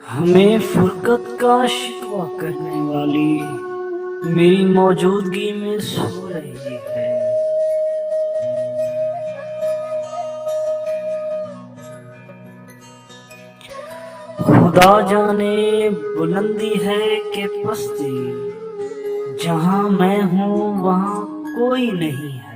हमें फुरकत का शिकवा करने वाली मेरी मौजूदगी में सो रही है। खुदा जाने बुलंदी है कि पस्ती, जहां मैं हूं वहां कोई नहीं है।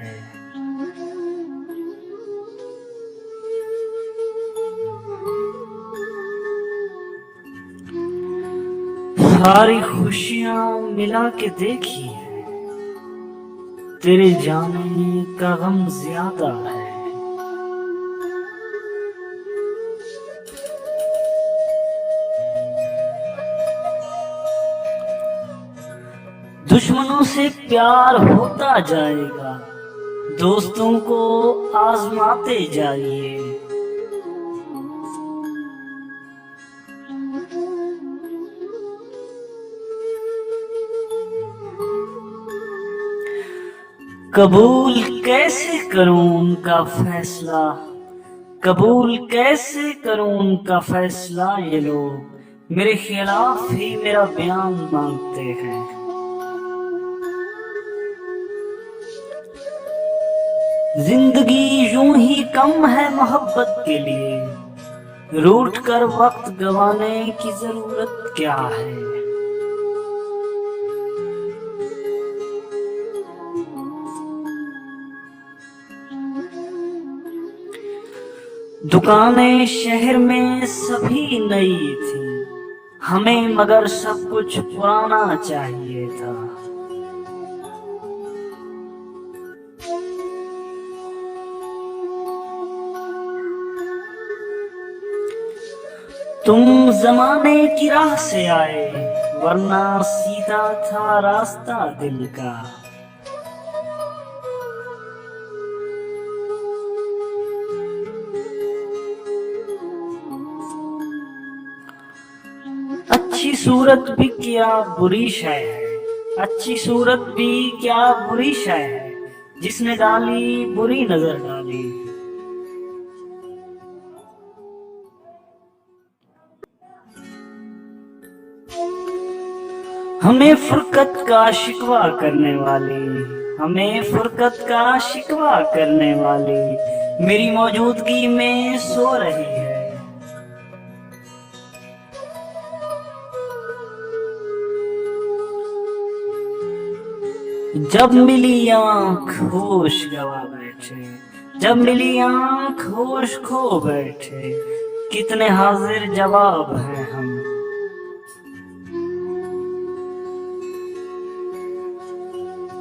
सारी खुशियां मिला के देखी है, तेरे जाने का गम ज्यादा है। दुश्मनों से प्यार होता जाएगा, दोस्तों को आजमाते जाइए। कबूल कैसे करूं उनका फैसला, कबूल कैसे करूं उनका फैसला। ये लोग मेरे खिलाफ ही मेरा बयान मांगते हैं। जिंदगी यूं ही कम है मोहब्बत के लिए, रूठ कर वक्त गंवाने की जरूरत क्या है। दुकानें शहर में सभी नई थी, हमें मगर सब कुछ पुराना चाहिए था। तुम जमाने की राह से आए, वरना सीधा था रास्ता दिल का। अच्छी सूरत भी क्या बुरी शय है, अच्छी सूरत भी क्या बुरी शय है, जिसने डाली बुरी नजर डाली। हमें फुरकत का शिकवा करने वाली, हमें फुरकत का शिकवा करने वाली मेरी मौजूदगी में सो रही है। जब मिली आंख होश गवा बैठे, जब मिली आंख होश खो बैठे, कितने हाजिर जवाब हैं हम।